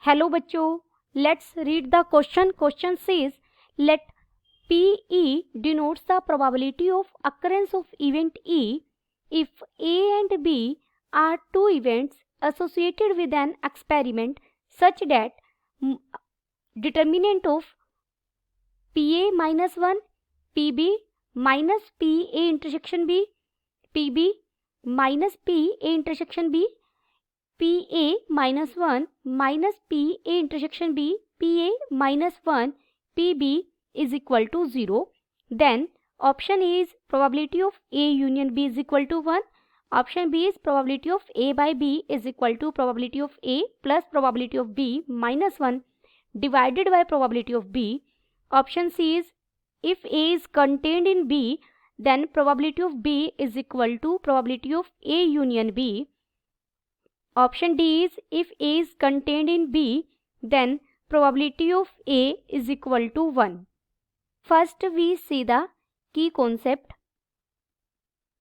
Hello बच्चों, let's read the question. Question says late PE denotes the probability of occurrence of event E if A and B are two events associated with an experiment such that determinant of PA minus 1, PB minus PA intersection B, PB minus PA intersection B, PA minus 1 minus PA intersection B, PA minus 1 PB is equal to 0. Then option A is probability of A union B is equal to 1. Option B is probability of A by B is equal to probability of A plus probability of B minus 1 divided by probability of B. Option C is if A is contained in B, then probability of B is equal to probability of A union B. Option D is if A is contained in B, then probability of A is equal to 1. First we see the key concept.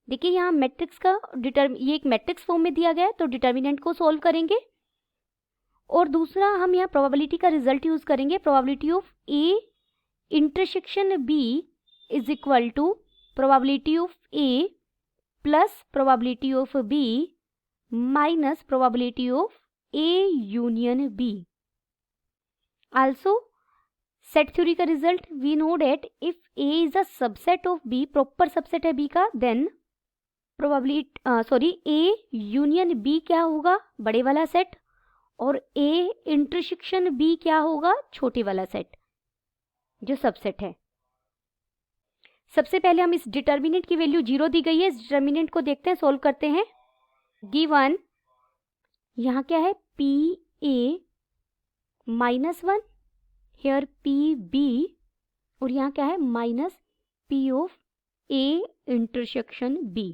देखिए यहाँ matrix का ये एक matrix form में दिया गया है, तो डिटर्मिनेंट को सॉल्व करेंगे और दूसरा हम यहाँ प्रोबेबिलिटी का रिजल्ट यूज करेंगे. Probability of A intersection B is equal to probability of A plus probability of B minus probability of A union B. Also, set theory का result we know that if A is a subset of B, proper subset है B का, then probability A union B क्या होगा, बड़े वाला set, और A intersection B क्या होगा, छोटे वाला सेट जो सबसेट है. सबसे पहले हम इस डिटर्मिनेंट की वैल्यू 0 दी गई है, इस डिटर्मिनेंट को देखते हैं, सोल्व करते हैं. गिवन यहाँ क्या है, PA माइनस 1, हेयर PB, और यहाँ क्या है minus P of A intersection B.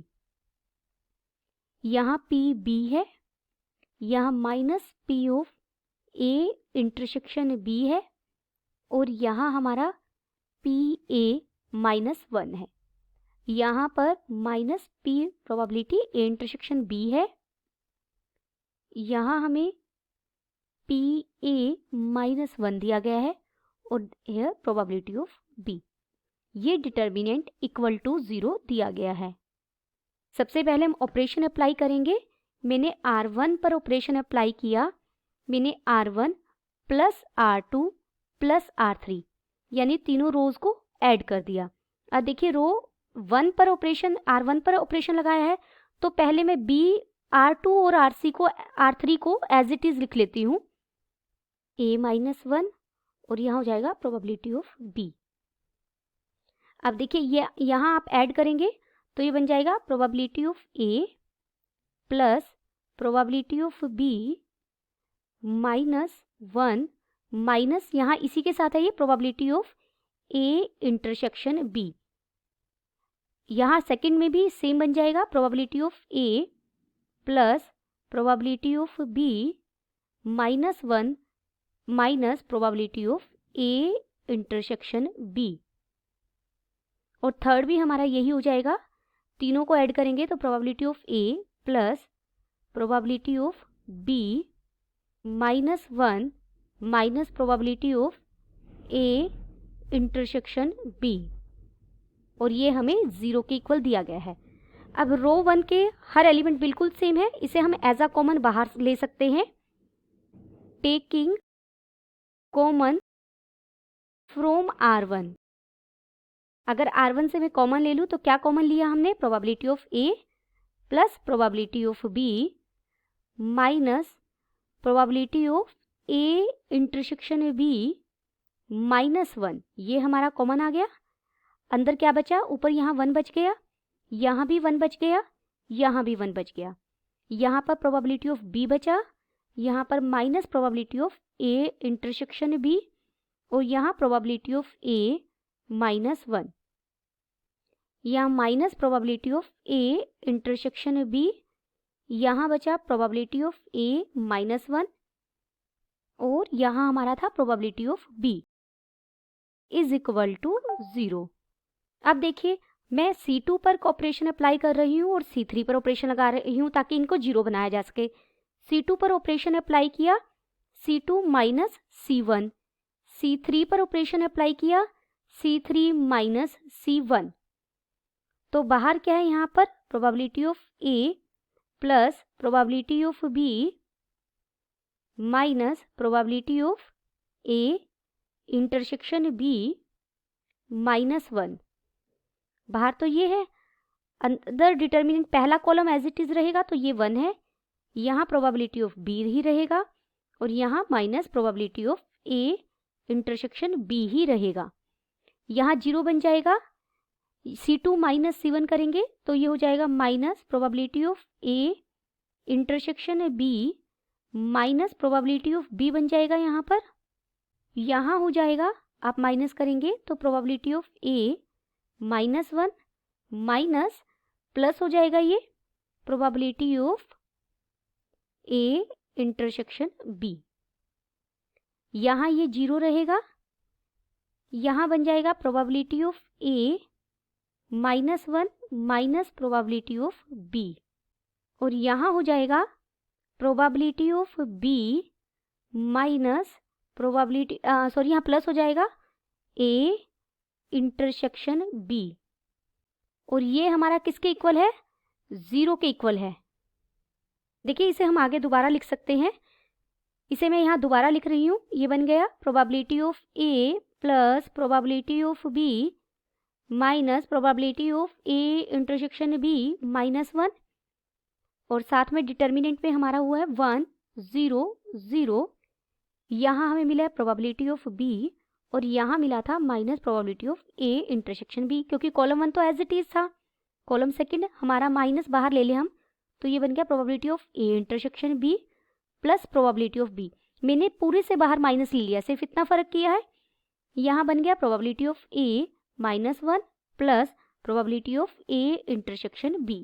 यहाँ PB है, यहाँ minus P of A intersection B है, और यहाँ हमारा PA माइनस 1 है. यहाँ पर minus P probability A intersection B है, यहाँ हमें PA माइनस 1 दिया गया है और यह प्रोबेबिलिटी ऑफ B. ये डिटर्मिनेंट इक्वल टू 0 दिया गया है. सबसे पहले हम ऑपरेशन अप्लाई करेंगे. मैंने R1 पर ऑपरेशन अप्लाई किया. मैंने R1 plus R2 plus R3 यानी तीनों रोज को ऐड कर दिया. अब देखिए रो 1 पर ऑपरेशन, R1 पर ऑपरेशन लगाया है, तो पहले मैं B, R2 और R3 को एज इट इज लिख लेती हूँ. A माइनस 1 और यहाँ हो जाएगा प्रोबेबिलिटी ऑफ B. अब देखिए ये यहाँ आप ऐड करेंगे तो ये बन जाएगा probability of A plus probability of B minus 1 minus यहाँ इसी के साथ है ये probability of A intersection B. यहाँ सेकंड में भी सेम बन जाएगा, probability of A plus probability of B minus 1 minus probability of A intersection B. और थर्ड भी हमारा यही हो जाएगा. तीनों को ऐड करेंगे तो probability of A plus probability of B minus 1 minus probability of A intersection B, और ये हमें 0 के इक्वल दिया गया है. अब रो 1 के हर एलिमेंट बिल्कुल सेम है, इसे हम एज अ कॉमन बाहर ले सकते हैं. Taking common from R1. अगर R1 से मैं कॉमन ले लूँ तो क्या कॉमन लिया हमने, probability of A plus probability of B minus probability of A intersection B minus 1. ये हमारा कॉमन आ गया. अंदर क्या बचा, ऊपर यहाँ 1 बच गया, यहाँ भी 1 बच गया, यहाँ भी 1 बच गया. यहाँ पर प्रोबेबिलिटी ऑफ B बचा, यहाँ पर minus probability of A intersection B, और यहाँ प्रोबेबिलिटी ऑफ A माइनस 1. यहाँ minus probability of A intersection B, यहाँ बचा प्रोबेबिलिटी ऑफ A माइनस 1, और यहाँ हमारा था probability of B is equal to 0. अब देखिए मैं C2 पर ऑपरेशन अप्लाई कर रही हूँ और C3 पर ऑपरेशन लगा रही हूँ ताकि इनको 0 बनाया जा सके. C2 पर ऑपरेशन अप्लाई किया, C2 माइनस C1, C3 पर ऑपरेशन अप्लाई किया, C3 माइनस C1, तो बाहर क्या है यहाँ पर probability of A plus probability of B minus probability of A intersection B -1। बाहर तो ये है, अंदर डिटर्मिनेंट पहला कॉलम एज इट इज रहेगा तो ये 1 है, यहाँ प्रोबेबिलिटी ऑफ B ही रहेगा और यहाँ minus probability of A intersection B ही रहेगा। यहाँ 0 बन जाएगा, C2 माइनस C1 करेंगे तो ये हो जाएगा minus probability of A intersection B minus probability of B बन जाएगा यहाँ पर। यहाँ हो जाएगा, आप माइनस करेंगे तो probability of A -1 minus plus हो जाएगा ये probability of A intersection B। यहाँ ये 0 रहेगा, यहाँ बन जाएगा probability of A -1 minus probability of B और यहाँ हो जाएगा probability of B minus probability sorry यहाँ प्लस हो जाएगा A इंटरसेक्शन B और ये हमारा किसके इक्वल है, 0 के इक्वल है। देखिए इसे हम आगे दोबारा लिख सकते हैं, इसे मैं यहाँ दोबारा लिख रही हूँ, ये बन गया probability of A plus probability of B minus probability of A intersection B -1 और साथ में डिटर्मिनेंट में हमारा हुआ है 1 0 0, यहाँ हमें मिला है प्रोबेबिलिटी ऑफ B और यहाँ मिला था minus probability of A intersection B, क्योंकि कॉलम 1 तो एज इट इज था, कॉलम सेकंड हमारा माइनस बाहर ले ले हम तो ये बन गया probability of A intersection B plus probability of B। मैंने पूरे से बाहर माइनस ले लिया, सिर्फ इतना फर्क किया है। यहाँ बन गया probability of A -1 plus probability of A intersection B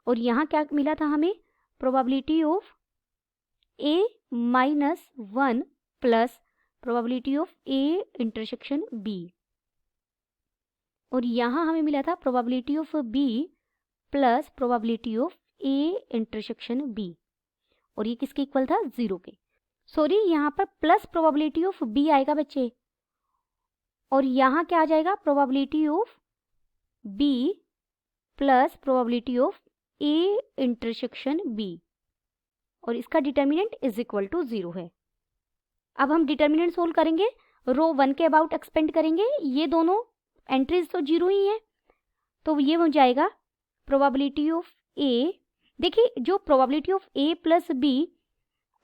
और यहाँ क्या मिला था हमें, probability of A -1 plus probability of A intersection B और यहाँ हमें मिला था probability of B plus probability of A intersection B और ये किसके इक्वल था, 0 के। सॉरी यहाँ पर प्लस प्रोबेबिलिटी ऑफ B आएगा बच्चे और यहाँ क्या आ जाएगा, probability of B plus probability of A intersection B और इसका डिटर्मिनेंट इज इक्वल टू 0 है। अब हम डिटर्मिनेंट सोल्व करेंगे, रो 1 के अबाउट एक्सपेंड करेंगे, ये दोनों एंट्रीज तो 0 ही है तो ये हो जाएगा प्रोबेबिलिटी ऑफ A। देखिए जो probability of A plus B,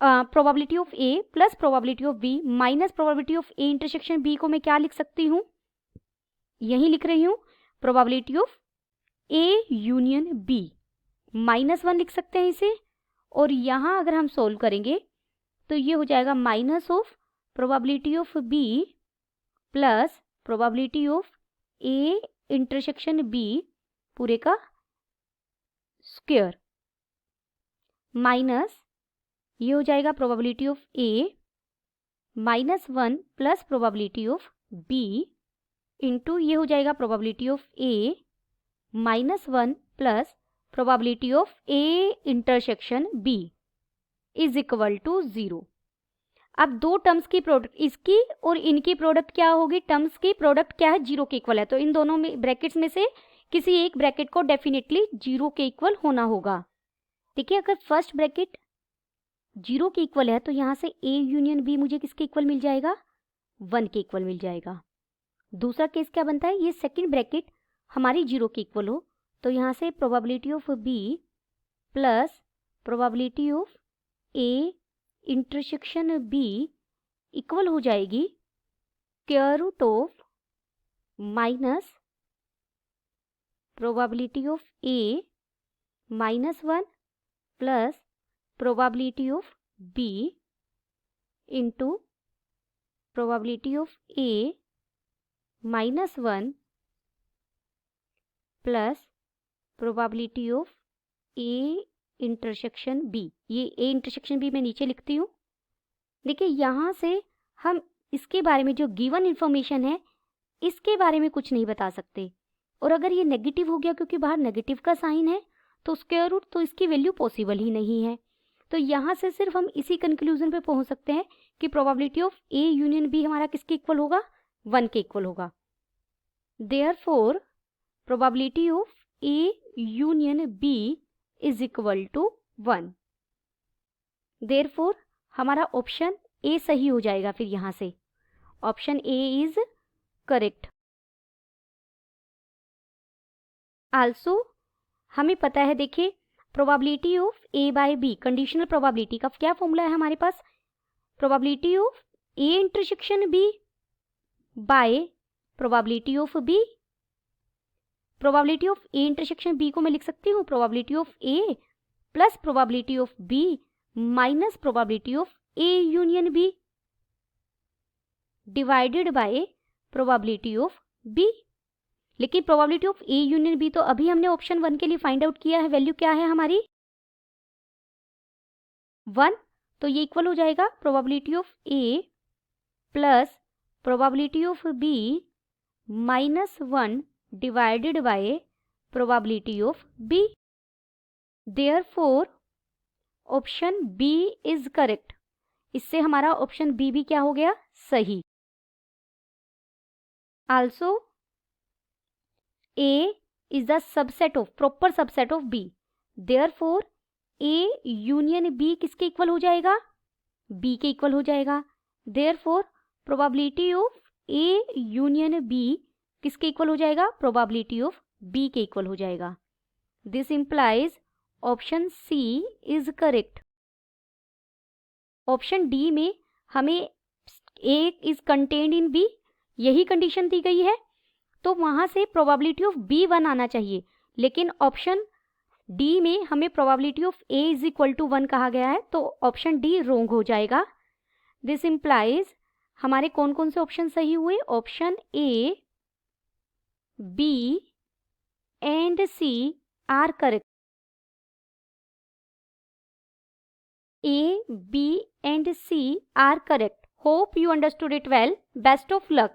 probability of A plus probability of B minus probability of A intersection B को मैं क्या लिख सकती हूँ, यही लिख रही हूँ, probability of A union B -1 लिख सकते हैं इसे और यहाँ अगर हम सोल्व करेंगे तो ये हो जाएगा minus of probability of B plus probability of A intersection B पूरे का स्क्वायर माइनस ये हो जाएगा probability of A -1 plus probability of B into ये हो जाएगा probability of A -1 plus probability of A intersection B is equal to 0। अब दो टर्म्स की प्रोडक्ट, इसकी और इनकी प्रोडक्ट क्या होगी, टर्म्स की प्रोडक्ट क्या है, 0 के इक्वल है, तो इन दोनों में ब्रैकेट्स में से किसी एक ब्रैकेट को डेफिनेटली 0 के इक्वल होना होगा। देखिए अगर फर्स्ट ब्रैकेट 0 के इक्वल है तो यहाँ से A यूनियन B मुझे किसके इक्वल मिल जाएगा, 1 के इक्वल मिल जाएगा। दूसरा केस क्या बनता है, ये सेकंड ब्रैकेट हमारी 0 के इक्वल हो तो यहाँ से probability of B plus probability of A intersection B equal हो जाएगी square root of minus probability of A -1 plus probability of B into probability of A -1 plus probability of A intersection B। ये A intersection B मैं नीचे लिखती हूँ। देखिए यहाँ से हम इसके बारे में जो गिवन इन्फॉर्मेशन है इसके बारे में कुछ नहीं बता सकते और अगर ये नेगेटिव हो गया क्योंकि बाहर नेगेटिव का साइन है तो स्क्वायर रूट तो इसकी वैल्यू पॉसिबल ही नहीं है। तो यहाँ से सिर्फ हम इसी कंक्लूजन पे पहुंच सकते हैं कि probability of A union B हमारा किसके इक्वल होगा, 1 के इक्वल होगा। Therefore probability of A union B is equal to 1। Therefore हमारा ऑप्शन ए सही हो जाएगा। फिर यहाँ से option A is correct. Also हमें पता है, देखिए probability of A by B, conditional probability का क्या फॉर्मूला है हमारे पास, probability of A intersection B by probability of B. Probability of A intersection B को मैं लिख सकती हूँ probability of A plus probability of B minus probability of A union B divided by probability of B. लेकिन probability of A union B तो अभी हमने option 1 के लिए फाइंड आउट किया है, वैल्यू क्या है हमारी 1। तो ये इक्वल हो जाएगा probability of A plus probability of B minus 1 divided by probability of B. Therefore option B is correct. इससे हमारा ऑप्शन बी भी क्या हो गया, सही। Also A is the subset of, proper subset of B. Therefore A union B किसके equal हो जाएगा, B के इक्वल हो जाएगा। Therefore probability of A union B किसके इक्वल हो जाएगा, probability of B के इक्वल हो जाएगा। This implies option C is correct. Option D में हमें A is contained in B, यही कंडीशन दी गई है, तो वहां से प्रोबेबिलिटी ऑफ बी 1 आना चाहिए। लेकिन ऑप्शन डी में हमें probability of A is equal to 1 कहा गया है, तो ऑप्शन डी रोंग हो जाएगा। दिस इंप्लाइज हमारे कौन कौन से ऑप्शन सही हुए, option A, B and C are correct. A, B and C are correct. Hope you understood it well. Best of luck.